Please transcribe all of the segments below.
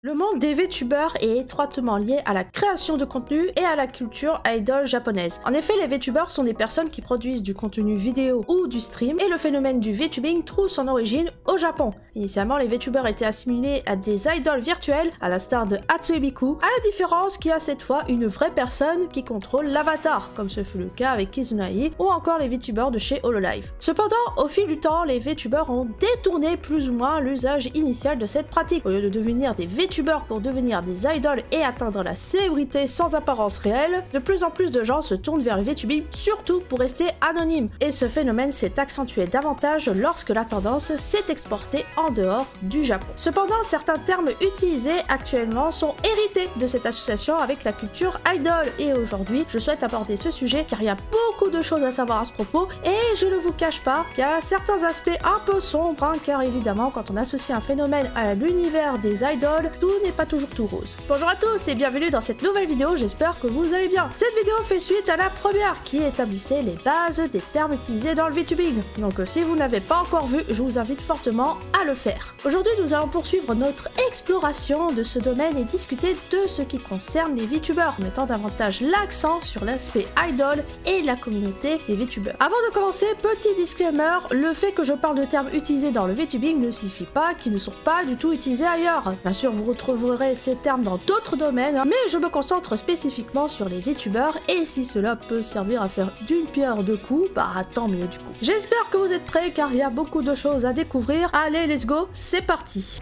Le monde des VTubers est étroitement lié à la création de contenu et à la culture idol japonaise. En effet, les VTubers sont des personnes qui produisent du contenu vidéo ou du stream, et le phénomène du VTubing trouve son origine au Japon. Initialement, les VTubers étaient assimilés à des idoles virtuelles, à la star de Hatsune Miku, à la différence qu'il y a cette fois une vraie personne qui contrôle l'avatar, comme ce fut le cas avec Kizunai ou encore les VTubers de chez Hololive. Cependant, au fil du temps, les VTubers ont détourné plus ou moins l'usage initial de cette pratique. Au lieu de devenir des VTubers pour devenir des idoles et atteindre la célébrité sans apparence réelle, de plus en plus de gens se tournent vers le VTubing, surtout pour rester anonymes. Et ce phénomène s'est accentué davantage lorsque la tendance s'est exportée en dehors du Japon. Cependant, certains termes utilisés actuellement sont hérités de cette association avec la culture idol. Et aujourd'hui, je souhaite aborder ce sujet car il y a beaucoup de choses à savoir à ce propos et je ne vous cache pas qu'il y a certains aspects un peu sombres, car évidemment, quand on associe un phénomène à l'univers des idoles, tout n'est pas toujours tout rose. Bonjour à tous et bienvenue dans cette nouvelle vidéo, j'espère que vous allez bien. Cette vidéo fait suite à la première qui établissait les bases des termes utilisés dans le VTubing. Donc si vous ne l'avez pas encore vu, je vous invite fortement à le faire. Aujourd'hui, nous allons poursuivre notre exploration de ce domaine et discuter de ce qui concerne les VTubers, mettant davantage l'accent sur l'aspect idol et la communauté des VTubers. Avant de commencer, petit disclaimer, le fait que je parle de termes utilisés dans le VTubing ne signifie pas qu'ils ne sont pas du tout utilisés ailleurs. Bien sûr, vous retrouverez ces termes dans d'autres domaines, mais je me concentre spécifiquement sur les VTubers, et si cela peut servir à faire d'une pierre deux coups, bah tant mieux du coup. J'espère que vous êtes prêts car il y a beaucoup de choses à découvrir. Allez, let's go, c'est parti!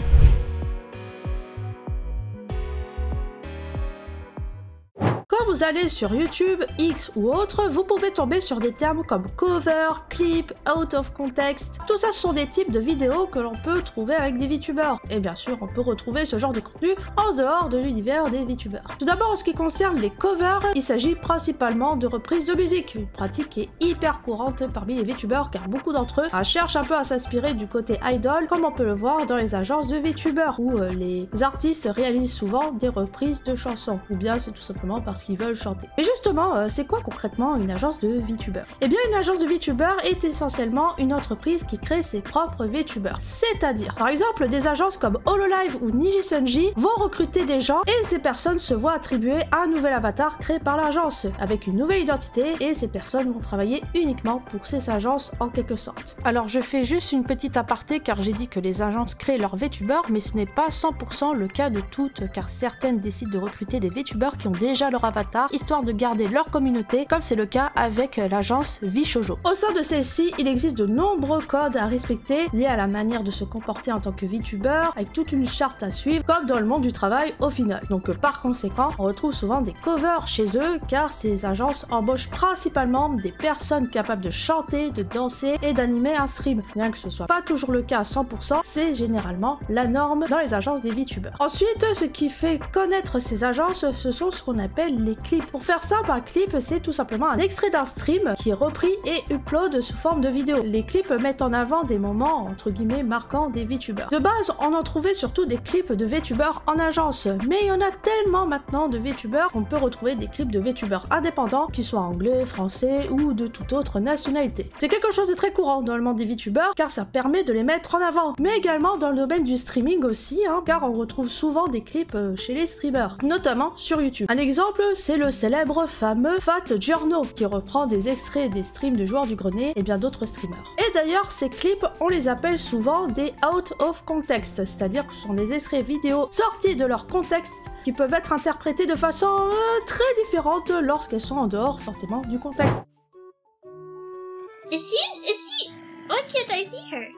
Quand vous allez sur YouTube, X ou autre, vous pouvez tomber sur des termes comme cover, clip, out of context. Tout ça, ce sont des types de vidéos que l'on peut trouver avec des VTubers. Et bien sûr, on peut retrouver ce genre de contenu en dehors de l'univers des VTubers. Tout d'abord, en ce qui concerne les covers, il s'agit principalement de reprises de musique, une pratique qui est hyper courante parmi les VTubers car beaucoup d'entre eux cherchent un peu à s'inspirer du côté idol, comme on peut le voir dans les agences de VTubers, où les artistes réalisent souvent des reprises de chansons, ou bien c'est tout simplement parce qu'ils veulent chanter. Et justement, c'est quoi concrètement une agence de VTubers? Eh bien, une agence de VTubers est essentiellement une entreprise qui crée ses propres VTubers. C'est-à-dire, par exemple, des agences comme Hololive ou Nijisunji vont recruter des gens et ces personnes se voient attribuer un nouvel avatar créé par l'agence, avec une nouvelle identité, et ces personnes vont travailler uniquement pour ces agences en quelque sorte. Alors, je fais juste une petite aparté car j'ai dit que les agences créent leurs VTubers, mais ce n'est pas 100% le cas de toutes, car certaines décident de recruter des VTubers qui ont déjà leur avatar, histoire de garder leur communauté, comme c'est le cas avec l'agence VShojo. Au sein de celle-ci, il existe de nombreux codes à respecter liés à la manière de se comporter en tant que VTuber, avec toute une charte à suivre, comme dans le monde du travail au final. Donc par conséquent, on retrouve souvent des covers chez eux, car ces agences embauchent principalement des personnes capables de chanter, de danser et d'animer un stream. Bien que ce soit pas toujours le cas à 100%, c'est généralement la norme dans les agences des VTubers. Ensuite, ce qui fait connaître ces agences, ce sont ce qu'on appelle les clips. Pour faire simple, un clip, c'est tout simplement un extrait d'un stream qui est repris et upload sous forme de vidéo. Les clips mettent en avant des moments entre guillemets marquants des VTubers. De base, on en trouvait surtout des clips de VTubers en agence, mais il y en a tellement maintenant de VTubers qu'on peut retrouver des clips de VTubers indépendants, qu'ils soient anglais, français ou de toute autre nationalité. C'est quelque chose de très courant dans le monde des VTubers car ça permet de les mettre en avant, mais également dans le domaine du streaming aussi, car on retrouve souvent des clips chez les streamers, notamment sur YouTube. Un exemple, c'est le célèbre fameux Fat Giorno qui reprend des extraits des streams de joueurs du grenier et bien d'autres streamers. Et d'ailleurs, ces clips, on les appelle souvent des out of context, c'est-à-dire que ce sont des extraits vidéo sortis de leur contexte qui peuvent être interprétés de façon très différente lorsqu'elles sont en dehors forcément du contexte. Is she? Why can't I see her?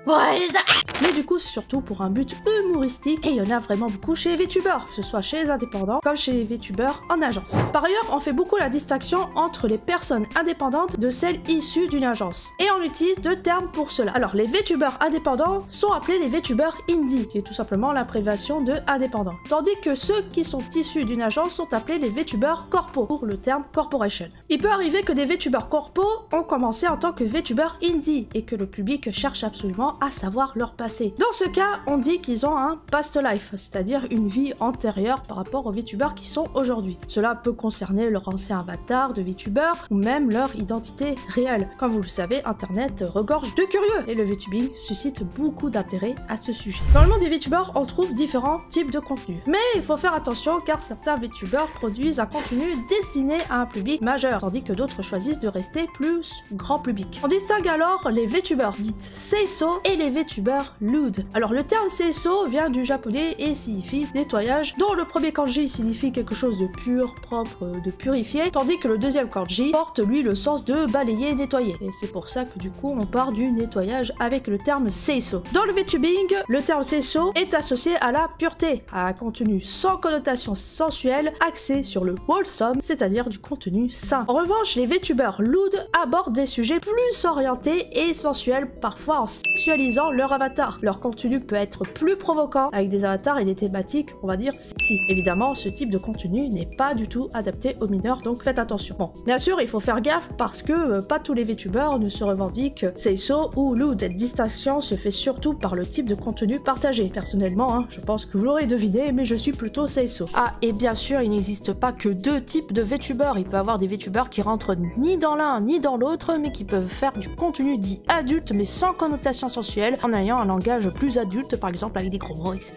What is that? Mais du coup, c'est surtout pour un but humoristique, et il y en a vraiment beaucoup chez les VTubers, que ce soit chez les indépendants comme chez les VTubers en agence. Par ailleurs, on fait beaucoup la distinction entre les personnes indépendantes de celles issues d'une agence, et on utilise deux termes pour cela. Alors, les VTubers indépendants sont appelés les VTubers indie, qui est tout simplement l'abréviation de indépendant, tandis que ceux qui sont issus d'une agence sont appelés les VTubers corpo, pour le terme corporation. Il peut arriver que des VTubers corpo ont commencé en tant que VTubers indie, et que le public cherche absolument à savoir leur passé. Dans ce cas, on dit qu'ils ont un past life, c'est-à-dire une vie antérieure par rapport aux VTubers qui sont aujourd'hui. Cela peut concerner leur ancien avatar de VTuber ou même leur identité réelle. Comme vous le savez, Internet regorge de curieux et le VTubing suscite beaucoup d'intérêt à ce sujet. Dans le monde des VTubers, on trouve différents types de contenus. Mais il faut faire attention car certains VTubers produisent un contenu destiné à un public majeur, tandis que d'autres choisissent de rester plus grand public. On distingue alors les VTubers dites Seiso et les VTubers lewd. Alors le terme Seiso vient du japonais et signifie nettoyage, dont le premier kanji signifie quelque chose de pur, propre, de purifié, tandis que le deuxième kanji porte lui le sens de balayer, nettoyer. Et c'est pour ça que du coup on part du nettoyage avec le terme Seiso. Dans le VTubing, le terme Seiso est associé à la pureté, à un contenu sans connotation sensuelle, axé sur le wholesome, c'est-à-dire du contenu sain. En revanche, les VTubers lewd abordent des sujets plus orientés et sensuels, parfois en sexualisant leur avatar. Leur contenu peut être plus provoquant, avec des avatars et des thématiques, on va dire, sexy. Évidemment, ce type de contenu n'est pas du tout adapté aux mineurs, donc faites attention. Bon, bien sûr, il faut faire gaffe parce que pas tous les VTubers ne se revendiquent Seiso ou lewd. Cette distinction se fait surtout par le type de contenu partagé. Personnellement, je pense que vous l'aurez deviné, mais je suis plutôt Seiso. Ah, et bien sûr, il n'existe pas que deux types de VTubers. Il peut y avoir des VTubers qui rentrent ni dans l'un ni dans l'autre, mais qui peuvent faire du contenu dit adulte, mais sans connotation sensuelle, en ayant un langage plus adulte, par exemple avec des gros mots, etc.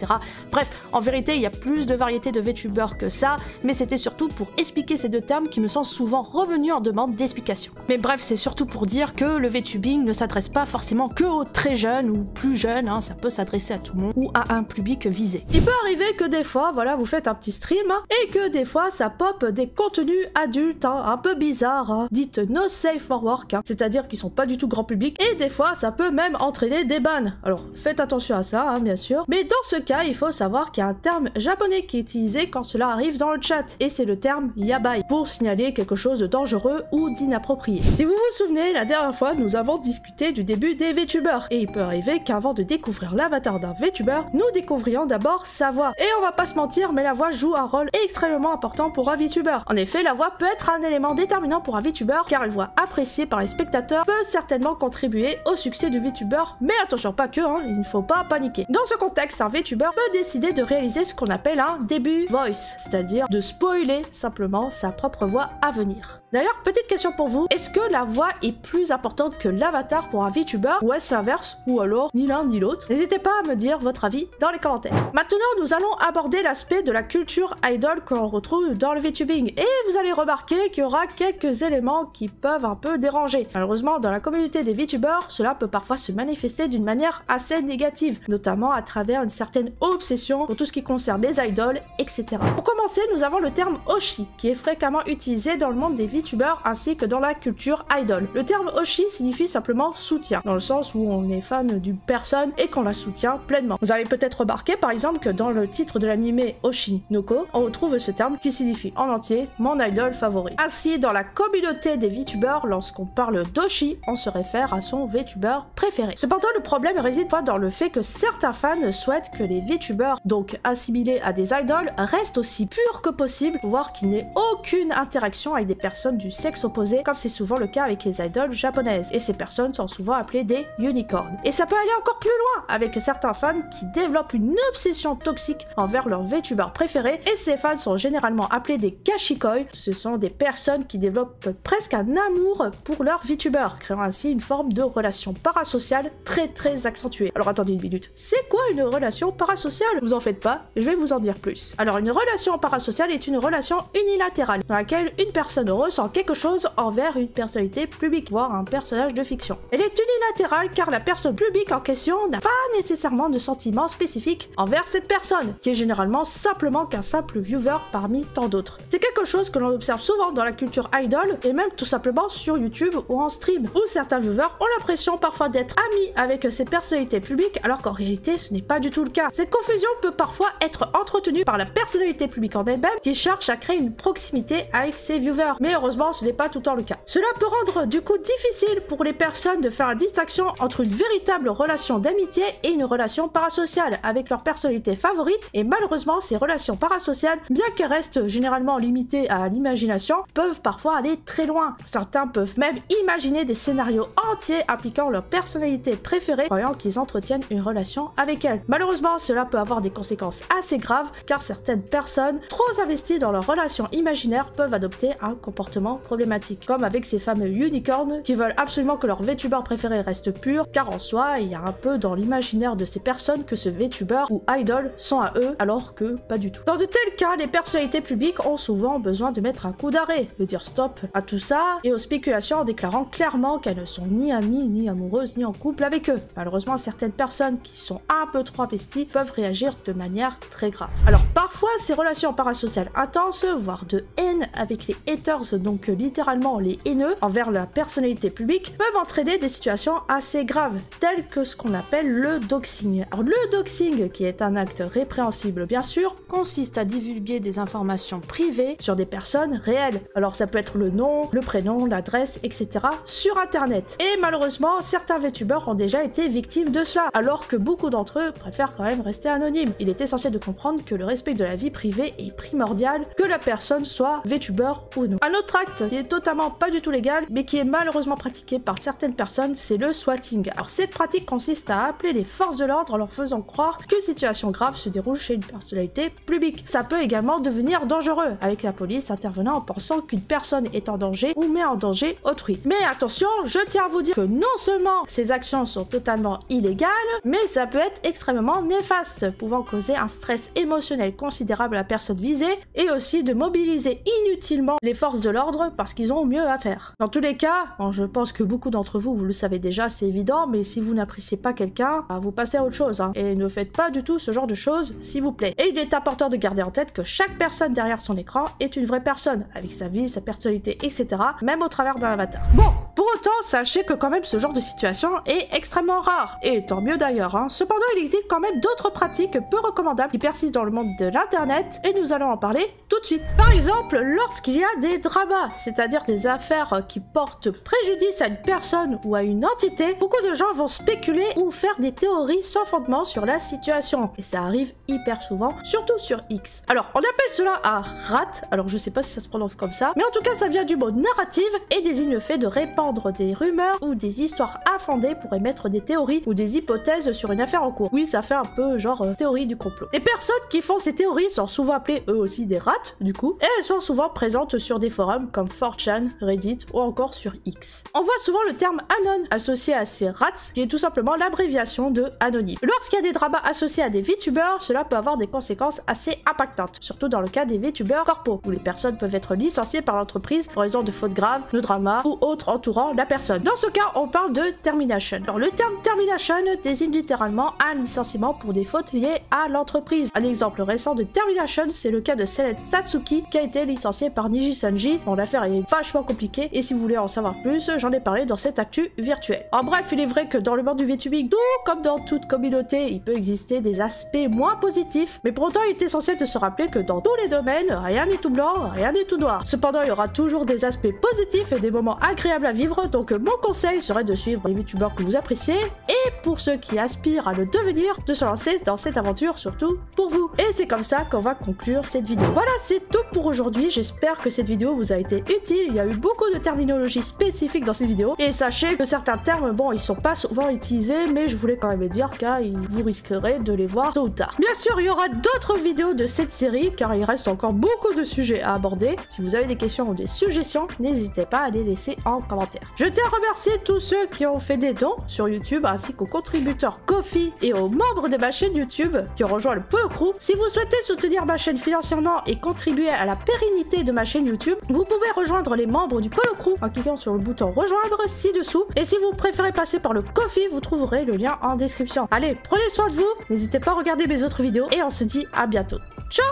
Bref, en vérité, il y a plus de variétés de VTubers que ça, mais c'était surtout pour expliquer ces deux termes qui me sont souvent revenus en demande d'explication. Mais bref, c'est surtout pour dire que le VTubing ne s'adresse pas forcément que aux très jeunes ou plus jeunes, ça peut s'adresser à tout le monde ou à un public visé. Il peut arriver que des fois, voilà, vous faites un petit stream et que des fois ça pop des contenus adultes un peu bizarres, dites no safe for work, c'est-à-dire qui sont pas du tout grand public, et des fois ça peut même entraîner des bans. Alors faites attention à ça, bien sûr, mais dans ce cas il faut savoir qu'il y a un terme japonais qui est utilisé quand cela arrive dans le chat, et c'est le terme yabai, pour signaler quelque chose de dangereux ou d'inapproprié. Si vous vous souvenez, la dernière fois nous avons discuté du début des VTubers, et il peut arriver qu'avant de découvrir l'avatar d'un VTuber, nous découvrions d'abord sa voix. Et on va pas se mentir, mais la voix joue un rôle extrêmement important pour un VTuber. En effet, la voix peut être un élément déterminant pour un VTuber, car une voix appréciée par les spectateurs peut certainement contribuer au succès du VTuber, mais attention pas que, il ne faut pas paniquer. Dans ce contexte, un VTuber peut décider de réaliser ce qu'on appelle un début voice, c'est-à-dire de spoiler simplement sa propre voix à venir. D'ailleurs, petite question pour vous, est-ce que la voix est plus importante que l'avatar pour un VTuber, ou est-ce l'inverse, ou alors ni l'un ni l'autre? N'hésitez pas à me dire votre avis dans les commentaires. Maintenant, nous allons aborder l'aspect de la culture idol que l'on retrouve dans le VTubing, et vous allez remarquer qu'il y aura quelques éléments qui peuvent un peu déranger. Malheureusement, dans la communauté des VTubers, cela peut parfois se manifester d'une manière assez négative, notamment à travers une certaine obsession pour tout ce qui concerne les idoles, etc. Pour commencer, nous avons le terme Oshi, qui est fréquemment utilisé dans le monde des VTubers ainsi que dans la culture idol. Le terme Oshi signifie simplement soutien, dans le sens où on est fan d'une personne et qu'on la soutient pleinement. Vous avez peut-être remarqué par exemple que dans le titre de l'anime Oshi no Ko, on retrouve ce terme qui signifie en entier mon idol favori. Ainsi, dans la communauté des VTubers, lorsqu'on parle d'Oshi, on se réfère à son VTuber préféré. Cependant, le problème réside dans le fait que certains fans souhaitent que les VTubers, donc assimilés à des idoles, restent aussi purs que possible, voire qu'il n'ait aucune interaction avec des personnes du sexe opposé, comme c'est souvent le cas avec les idoles japonaises. Et ces personnes sont souvent appelées des unicorns. Et ça peut aller encore plus loin avec certains fans qui développent une obsession toxique envers leur VTuber préféré, et ces fans sont généralement appelés des kashikoi. Ce sont des personnes qui développent presque un amour pour leur VTuber, créant ainsi une forme de relation parasociale très accentuée. Alors attendez une minute, c'est quoi une relation parasociale? Vous en faites pas, je vais vous en dire plus. Alors une relation parasociale est une relation unilatérale, dans laquelle une personne ressent quelque chose envers une personnalité publique, voire un personnage de fiction. Elle est unilatérale car la personne publique en question n'a pas nécessairement de sentiments spécifiques envers cette personne, qui est généralement simplement qu'un simple viewer parmi tant d'autres. C'est quelque chose que l'on observe souvent dans la culture idol, et même tout simplement sur YouTube ou en stream, où certains viewers ont l'impression parfois d'être amis avec ces personnalités publiques, alors qu'en réalité ce n'est pas du tout le cas. Cette confusion peut parfois être entretenue par la personnalité publique en elle-même, qui cherche à créer une proximité avec ses viewers, mais heureusement ce n'est pas tout le temps le cas. Cela peut rendre du coup difficile pour les personnes de faire la distinction entre une véritable relation d'amitié et une relation parasociale avec leur personnalité favorite, et malheureusement ces relations parasociales, bien qu'elles restent généralement limitées à l'imagination, peuvent parfois aller très loin. Certains peuvent même imaginer des scénarios entiers impliquant leur personnalité préférée, croyant qu'ils entretiennent une relation avec elle. Malheureusement, cela peut avoir des conséquences assez graves, car certaines personnes trop investies dans leur relation imaginaire peuvent adopter un comportement problématique, comme avec ces fameux unicorns qui veulent absolument que leur VTuber préféré reste pur, car en soi, il y a un peu dans l'imaginaire de ces personnes que ce VTuber ou idol sont à eux, alors que pas du tout. Dans de tels cas, les personnalités publiques ont souvent besoin de mettre un coup d'arrêt, de dire stop à tout ça et aux spéculations en déclarant clairement qu'elles ne sont ni amies, ni amoureuses, ni en couple avec eux. Malheureusement, certaines personnes qui sont un peu trop investies peuvent réagir de manière très grave. Alors parfois, ces relations parasociales intenses, voire de haine avec les haters, donc littéralement les haineux, envers la personnalité publique, peuvent entraîner des situations assez graves, telles que ce qu'on appelle le doxing. Alors le doxing, qui est un acte répréhensible bien sûr, consiste à divulguer des informations privées sur des personnes réelles. Alors ça peut être le nom, le prénom, l'adresse, etc. sur internet. Et malheureusement, certains VTubers ont déjà été victimes de cela, alors que beaucoup d'entre eux préfèrent quand même rester anonymes. Il est essentiel de comprendre que le respect de la vie privée est primordial, que la personne soit VTuber ou non. Un autre acte qui est totalement pas du tout légal, mais qui est malheureusement pratiqué par certaines personnes, c'est le swatting. Alors cette pratique consiste à appeler les forces de l'ordre en leur faisant croire qu'une situation grave se déroule chez une personnalité publique. Ça peut également devenir dangereux, avec la police intervenant en pensant qu'une personne est en danger ou met en danger autrui. Mais attention, je tiens à vous dire que non seulement ces actions sont totalement illégales, mais ça peut être extrêmement néfaste, pouvant causer un stress émotionnel considérable à la personne visée, et aussi de mobiliser inutilement les forces de l'ordre parce qu'ils ont mieux à faire. Dans tous les cas, bon, je pense que beaucoup d'entre vous, vous le savez déjà, c'est évident, mais si vous n'appréciez pas quelqu'un, bah, vous passez à autre chose, hein, et ne faites pas du tout ce genre de choses, s'il vous plaît. Et il est important de garder en tête que chaque personne derrière son écran est une vraie personne, avec sa vie, sa personnalité, etc., même au travers d'un avatar. Bon, pour autant, sachez que quand même ce genre de situation est extrêmement rare, et tant mieux d'ailleurs, hein. Cependant, il existe quand même d'autres pratiques peu recommandables qui persistent dans le monde de l'internet, et nous allons en parler tout de suite. Par exemple, lorsqu'il y a des dramas, c'est-à-dire des affaires qui portent préjudice à une personne ou à une entité, beaucoup de gens vont spéculer ou faire des théories sans fondement sur la situation, et ça arrive hyper souvent, surtout sur X. Alors, on appelle cela un rat, alors je sais pas si ça se prononce comme ça, mais en tout cas ça vient du mot narrative et désigne le fait de répandre des rumeurs ou des histoires infondées pour émettre des théories ou des hypothèses sur une affaire en cours. Oui, ça fait un peu genre théorie du complot. Les personnes qui font ces théories sont souvent appelées eux aussi des rats, du coup, et elles sont souvent présentes sur des forums comme 4chan, Reddit ou encore sur X. On voit souvent le terme anon associé à ces rats, qui est tout simplement l'abréviation de anonyme. Lorsqu'il y a des dramas associés à des VTubers, cela peut avoir des conséquences assez impactantes, surtout dans le cas des VTubers corpo, où les personnes peuvent être licenciées par l'entreprise en raison de fautes graves, de dramas ou autres entourant la personne. Dans ce cas, on parle de termination. Alors le terme termination désigne littéralement un licenciement pour des fautes liées à l'entreprise. Un exemple récent de termination, c'est le cas de Celeste Satsuki qui a été licenciée par Niji Sanji. Bon, l'affaire est vachement compliquée et si vous voulez en savoir plus, j'en ai parlé dans cette actu virtuelle. En bref, il est vrai que dans le monde du VTubing, tout comme dans toute communauté, il peut exister des aspects moins positifs, mais pour autant il est essentiel de se rappeler que dans tous les domaines, rien n'est tout blanc, rien n'est tout noir. Cependant, il y aura toujours des aspects positifs et des moments agréables à vivre, donc mon conseil serait de suivre les VTubers que vous appréciez, et pour ceux qui aspirent à le devenir, de se lancer dans cette aventure, surtout pour vous. Et c'est comme ça qu'on va conclure cette vidéo. Voilà, c'est tout pour aujourd'hui, j'espère que cette vidéo vous a été utile, il y a eu beaucoup de terminologie spécifique dans cette vidéo, et sachez que certains termes, bon, ils sont pas souvent utilisés, mais je voulais quand même dire car vous risquerez de les voir tôt ou tard. Bien sûr, il y aura d'autres vidéos de cette série, car il reste encore beaucoup de sujets à aborder. Si vous avez des questions ou des suggestions, n'hésitez pas à les laisser en commentaire. Je tiens à remercier tous ceux qui ont fait des dons sur YouTube, ainsi qu'aux contributeurs Ko-fi et aux membres de ma chaîne YouTube qui ont rejoint le Polo Crew. Si vous souhaitez soutenir ma chaîne financièrement et contribuer à la pérennité de ma chaîne YouTube, vous pouvez rejoindre les membres du Polo Crew en cliquant sur le bouton rejoindre ci-dessous. Et si vous préférez passer par le Ko-fi, vous trouverez le lien en description. Allez, prenez soin de vous, n'hésitez pas à regarder mes autres vidéos et on se dit à bientôt. Ciao!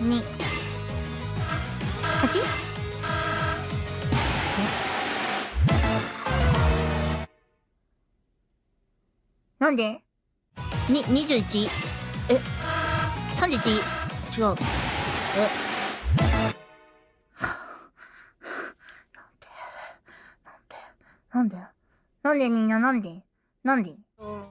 2 8なんで21え31違うえなんでみんななんで